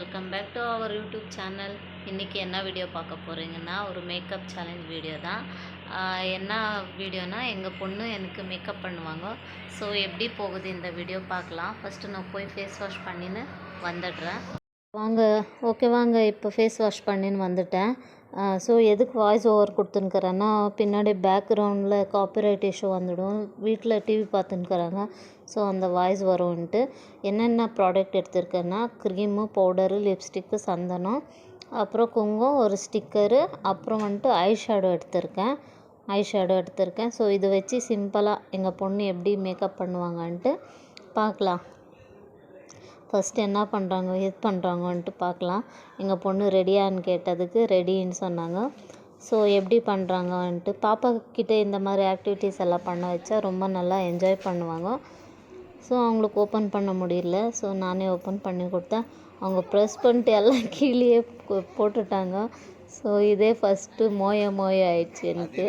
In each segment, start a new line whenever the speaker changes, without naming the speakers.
Welcome back to our YouTube channel. இன்றைக்கி என்ன video பார்க்க போகிறீங்கன்னா, ஒரு மேக்கப் சேலஞ்ச் வீடியோ தான். என்ன வீடியோனா, எங்கள் பொண்ணு எனக்கு மேக்கப் பண்ணுவாங்க. ஸோ எப்படி போகுது இந்த வீடியோ பார்க்கலாம். ஃபஸ்ட்டு நான் போய் ஃபேஸ் வாஷ் பண்ணின்னு வந்துடுறேன். வாங்க இப்போ ஃபேஸ் வாஷ் பண்ணின்னு வந்துட்டேன். ஸோ எதுக்கு வாய்ஸ் ஓவர் கொடுத்துன்னுக்கிறேன்னா, பின்னாடி பேக்ரவுண்டில் காப்பிரைட் இஷ்யூ வந்துடும். வீட்டில் டிவி பார்த்துன்னுக்குறாங்க, ஸோ அந்த வாய்ஸ் வரும்ன்ட்டு. என்னென்ன ப்ராடக்ட் எடுத்திருக்கேன்னா, க்ரீமு, பவுடரு, லிப்ஸ்டிக்கு, சந்தனம், அப்புறம் குங்குமம், ஒரு ஸ்டிக்கரு, அப்புறம் வந்துட்டு ஐ ஷேடோ எடுத்திருக்கேன். ஸோ இது வச்சு சிம்பிளாக எங்கள் பொண்ணு எப்படி மேக்கப் பண்ணுவாங்கன்ட்டு பார்க்கலாம். ஃபஸ்ட்டு என்ன பண்ணுறாங்க பண்ணுறாங்கன்ட்டு பார்க்கலாம். எங்கள் பொண்ணு ரெடியான்னு கேட்டதுக்கு ரெடின்னு சொன்னாங்க. ஸோ எப்படி பண்ணுறாங்கன்ட்டு பாப்பாக்கிட்ட இந்த மாதிரி ஆக்டிவிட்டீஸ் எல்லாம் பண்ண வச்சா ரொம்ப நல்லா என்ஜாய் பண்ணுவாங்க. ஸோ அவங்களுக்கு ஓப்பன் பண்ண முடியல, ஸோ நானே ஓப்பன் பண்ணி கொடுத்தேன். அவங்க ப்ரெஸ் பண்ணிட்டு எல்லாம் கீழே போட்டுட்டாங்க. ஸோ இதே ஃபஸ்ட்டு மோய ஆயிடுச்சு எனக்கு.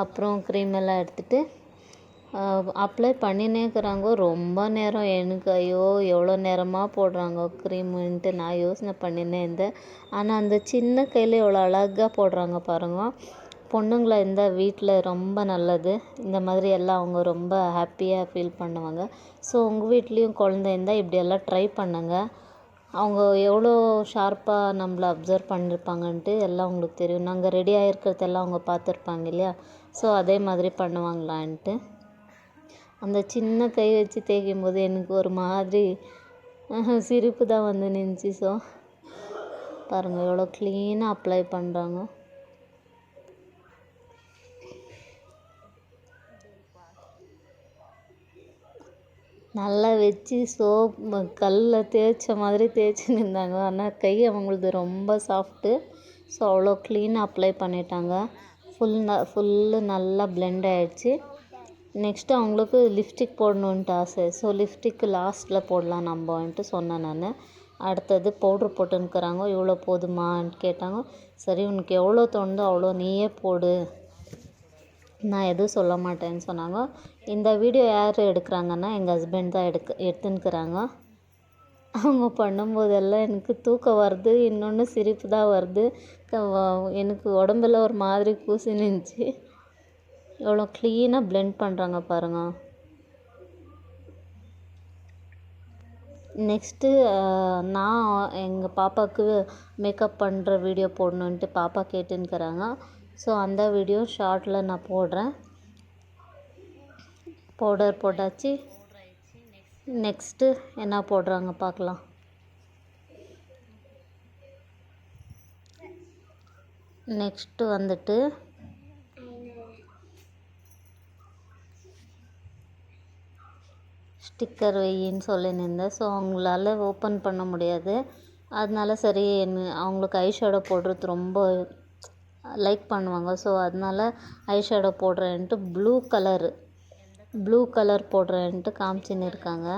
அப்புறம் க்ரீம் எல்லாம் எடுத்துகிட்டு அப்ளை பண்ணினே இருக்கிறாங்க ரொம்ப நேரம். எனக்கு ஐயோ எவ்வளோ நேரமாக போடுறாங்க க்ரீமுன்ட்டு நான் யோசனை பண்ணினே இருந்தேன். ஆனால் அந்த சின்ன கையில் எவ்வளோ அழகாக போடுறாங்க பாருங்க. பொண்ணுங்களை இருந்தால் வீட்டில் ரொம்ப நல்லது. இந்த மாதிரி எல்லாம் அவங்க ரொம்ப ஹாப்பியாக ஃபீல் பண்ணுவாங்க. ஸோ உங்கள் வீட்லேயும் குழந்தை இருந்தால் இப்படியெல்லாம் ட்ரை பண்ணுங்கள். அவங்க எவ்வளோ ஷார்ப்பாக நம்மளை அப்சர்வ் பண்ணியிருப்பாங்கன்ட்டு எல்லாம் உங்களுக்கு தெரியும். நாங்கள் ரெடி ஆகிருக்கிறதெல்லாம் அவங்க பார்த்துருப்பாங்க இல்லையா, ஸோ அதே மாதிரி பண்ணுவாங்களான்ட்டு. அந்த சின்ன கை வச்சு தேய்க்கும் போது எனக்கு ஒரு மாதிரி சிரிப்பு தான் வந்து நின்றுச்சு. ஸோ பாருங்கள் எவ்வளோ க்ளீனாக அப்ளை பண்ணுறாங்க. நல்லா வச்சு கல்லில் தேய்ச்ச மாதிரி தேய்ச்சின்னு இருந்தாங்க. ஆனால் கை அவங்களது ரொம்ப சாஃப்ட்டு. ஸோ அவ்வளோ க்ளீனாக அப்ளை பண்ணிட்டாங்க. ஃபுல்லு நல்லா பிளெண்ட் ஆகிடுச்சு. நெக்ஸ்ட்டு அவங்களுக்கு லிப்ஸ்டிக் போடணுன்ட்டு ஆசை. ஸோ லிப்ஸ்டிக்கு லாஸ்ட்டில் போடலாம் நம்மன்ட்டு சொன்னேன் நான். அடுத்தது பவுட்ரு போட்டுன்னுக்குறாங்க. இவ்வளோ போதுமான்ட்டு கேட்டாங்க. சரி உனக்கு எவ்வளோ தோணுதோ அவ்வளோ நீயே போடு, நான் எதுவும் சொல்ல மாட்டேன்னு சொன்னாங்க. இந்த வீடியோ யார் எடுக்கிறாங்கன்னா, எங்கள் ஹஸ்பண்ட் தான் எடுத்துன்னுக்குறாங்க. அவங்க பண்ணும்போதெல்லாம் எனக்கு தூக்கம் வருது, இன்னொன்று சிரிப்பு தான் வருது. எனக்கு உடம்புல ஒரு மாதிரி கூசி நின்றுச்சு. எவ்வளோ க்ளீனாக பிளெண்ட் பண்ணுறாங்க பாருங்கள். நெக்ஸ்ட்டு நான் எங்கள் பாப்பாவுக்கு மேக்கப் பண்ணுற வீடியோ போடணுன்ட்டு பாப்பா கேட்டுன்னுக்குறாங்க. ஸோ அந்த வீடியோ ஷார்ட்டில் நான் போடுறேன். பவுடர் போட்டாச்சு. நெக்ஸ்ட்டு என்ன போடுறாங்க பார்க்கலாம். நெக்ஸ்ட்டு வந்துட்டு ஸ்டிக்கர் வையின்னு சொல்லியிருந்தேன். ஸோ அவங்களால ஓப்பன் பண்ண முடியாது. அதனால சரி அவங்களுக்கு ஐ ஷேடோ போடுறது ரொம்ப லைக் பண்ணுவாங்க. ஸோ அதனால ஐ ஷேடோ போடுறேன்ட்டு ப்ளூ கலர் போடுறேன்ட்டு காமிச்சின்னு இருக்காங்க.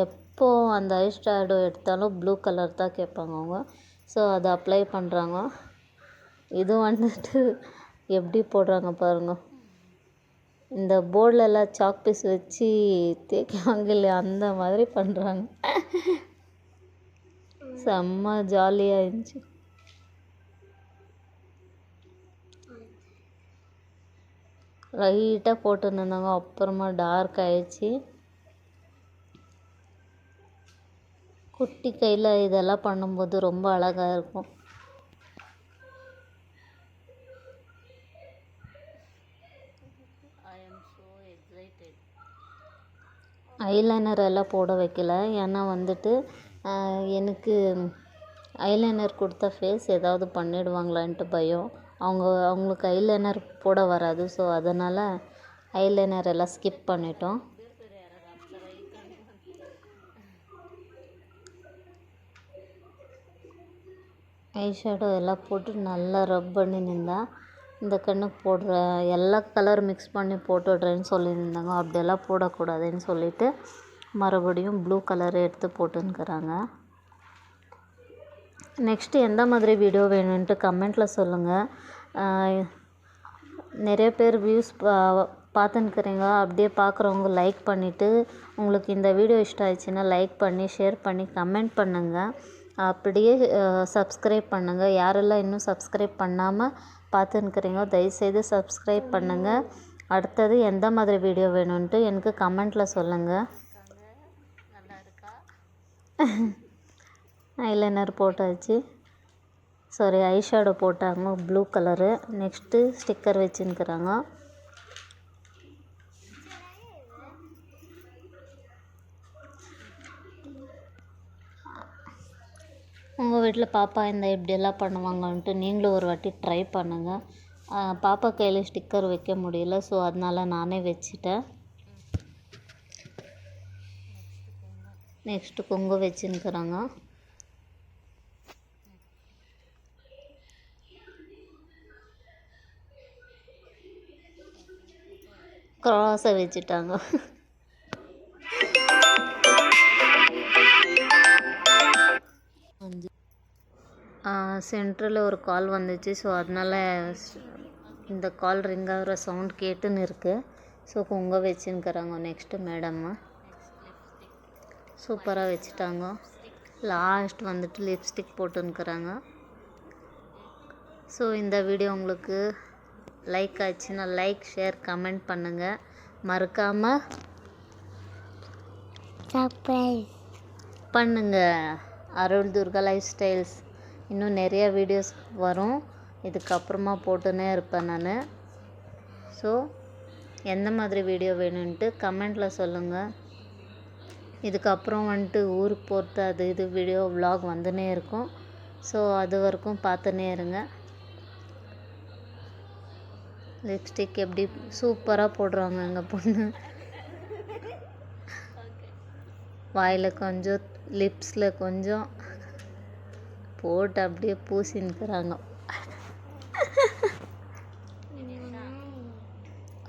எப்போ அந்த ஐ ஷேடோ எடுத்தாலும் ப்ளூ கலர் தான் கேட்பாங்க அவங்க. ஸோ அதை அப்ளை பண்ணுறாங்க. இது வந்துட்டு எப்படி போடுறாங்க பாருங்கள். இந்த போர்டிலெல்லாம் சாக் பீஸ் வச்சு தேய்க்குவாங்க இல்லையா, அந்த மாதிரி பண்ணுறாங்க. செம்ம ஜாலியாக இருந்துச்சு. லைட்டாக போட்டுருந்தாங்க, அப்புறமா டார்க் ஆயிடுச்சு. குட்டி கையில் இதெல்லாம் பண்ணும்போது ரொம்ப அழகாக இருக்கும். ஐலைனர் எல்லாம் போட வைக்கல. ஏன்னா வந்துட்டு எனக்கு ஐலைனர் கொடுத்த ஃபேஸ் ஏதாவது பண்ணிடுவாங்களான்ட்டு பயம். அவங்களுக்கு ஐலைனர் போட வராது. ஸோ அதனால் ஐலைனர் எல்லாம் ஸ்கிப் பண்ணிட்டோம். ஐ ஷேடோ எல்லாம் போட்டு நல்லா ரப் பண்ணி நின்றா. இந்த கண்ணுக்கு போடுற எல்லா கலர் மிக்ஸ் பண்ணி போட்டுடுறேன்னு சொல்லியிருந்தாங்க. அப்படியெல்லாம் போடக்கூடாதுன்னு சொல்லிவிட்டு மறுபடியும் ப்ளூ கலரை எடுத்து போட்டுன்னுக்குறாங்க. நெக்ஸ்ட்டு எந்த மாதிரி வீடியோ வேணும்ன்ட்டு கமெண்ட்டில் சொல்லுங்கள். நிறைய பேர் வியூஸ் பார்த்துன்னுக்குறீங்க. அப்படியே பார்க்குறவங்க லைக் பண்ணிவிட்டு, உங்களுக்கு இந்த வீடியோ இஷ்டம் ஆயிடுச்சுன்னா லைக் பண்ணி ஷேர் பண்ணி கமெண்ட் பண்ணுங்கள். அப்படியே சப்ஸ்கிரைப் பண்ணுங்கள். யாரெல்லாம் இன்னும் சப்ஸ்கிரைப் பண்ணாமல் பார்த்துன்னுக்குறீங்க தயவுசெய்து சப்ஸ்கிரைப் பண்ணுங்கள். அடுத்தது எந்த மாதிரி வீடியோ வேணும்ன்ட்டு எனக்கு கமெண்ட்டில் சொல்லுங்கள். ஐலைனர் போட்டாச்சு. சாரி, ஐஷேடோ போட்டாங்க ப்ளூ கலரு. நெக்ஸ்ட்டு ஸ்டிக்கர் வச்சுன்னுக்குறாங்க. உங்கள் வீட்டில் பாப்பா இந்த இப்படியெல்லாம் பண்ணுவாங்கன்ட்டு நீங்களும் ஒரு வாட்டி ட்ரை பண்ணுங்கள். பாப்பா கையில் ஸ்டிக்கர் வைக்க முடியல, ஸோ அதனால் நானே வச்சுட்டேன். நெக்ஸ்ட்டு கொங்கு வச்சுன்னுக்குறாங்க. க்ராஸை வச்சுட்டாங்க. சென்ட்ரில் ஒரு கால் வந்துச்சு, ஸோ அதனால் இந்த கால் ரிங் ஆகிற சவுண்ட் கேட்டுன்னு இருக்குது. ஸோ கொங்க வச்சுன்னுக்குறாங்க. நெக்ஸ்ட்டு மேடம்மு சூப்பராக வச்சுட்டாங்க. லாஸ்ட் வந்துட்டு லிப்ஸ்டிக் போட்டுன்னுக்குறாங்க. ஸோ இந்த வீடியோ உங்களுக்கு லைக் ஆச்சுன்னா லைக் ஷேர் கமெண்ட் பண்ணுங்கள். மறக்காமல் சப்ஸ்கிரைப் பண்ணுங்கள். அருள் துர்கா லைஃப் ஸ்டைல்ஸ் இன்னும் நிறைய வீடியோஸ் வரும். இதுக்கப்புறமா போட்டுன்னே இருப்பேன் நான். ஸோ எந்த மாதிரி வீடியோ வேணும்ன்ட்டு கமெண்ட்டில் சொல்லுங்கள். இதுக்கப்புறம் வந்துட்டு ஊருக்கு போகிறது அது இது வீடியோ விலாக் வந்துன்னே இருக்கும். ஸோ அது வரைக்கும் பார்த்துன்னே இருங்க. லிப்ஸ்டிக் எப்படி சூப்பராக போடுறாங்க எங்கள் பொண்ணு. வாயில் கொஞ்சம் லிப்ஸில் கொஞ்சம் போட்டு அப்படியே பூசின்னுக்குறாங்க.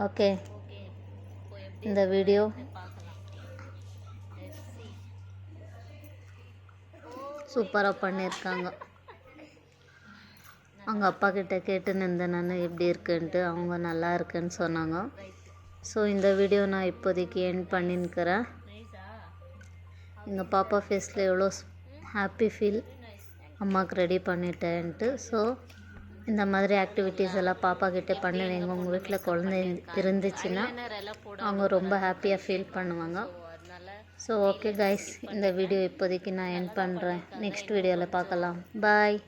ஓகே, இந்த வீடியோ சூப்பராக பண்ணியிருக்காங்க. அவங்க அப்பா கிட்ட கேட்டுன்னு இருந்தேன் நான் எப்படி இருக்குன்ட்டு. அவங்க நல்லா இருக்குன்னு சொன்னாங்க. ஸோ இந்த வீடியோ நான் இப்போதைக்கு எண்ட் பண்ணின்னுக்கிறேன். எங்கள் பாப்பா ஃபேஸில் எவ்வளோ ஹாப்பி ஃபீல் அம்மாவுக்கு ரெடி பண்ணிட்டேன்ட்டு. ஸோ இந்த மாதிரி ஆக்டிவிட்டீஸ் எல்லாம் பாப்பா கிட்டே பண்ணுவீங்க. உங்கள் வீட்டில் குழந்தை இருந்துச்சுன்னா அவங்க ரொம்ப ஹாப்பியாக ஃபீல் பண்ணுவாங்க. ஸோ ஓகே கைஸ், இந்த வீடியோ இப்போதைக்கு நான் எண்ட் பண்ணுறேன். நெக்ஸ்ட் வீடியோவில் பார்க்கலாம். பாய்.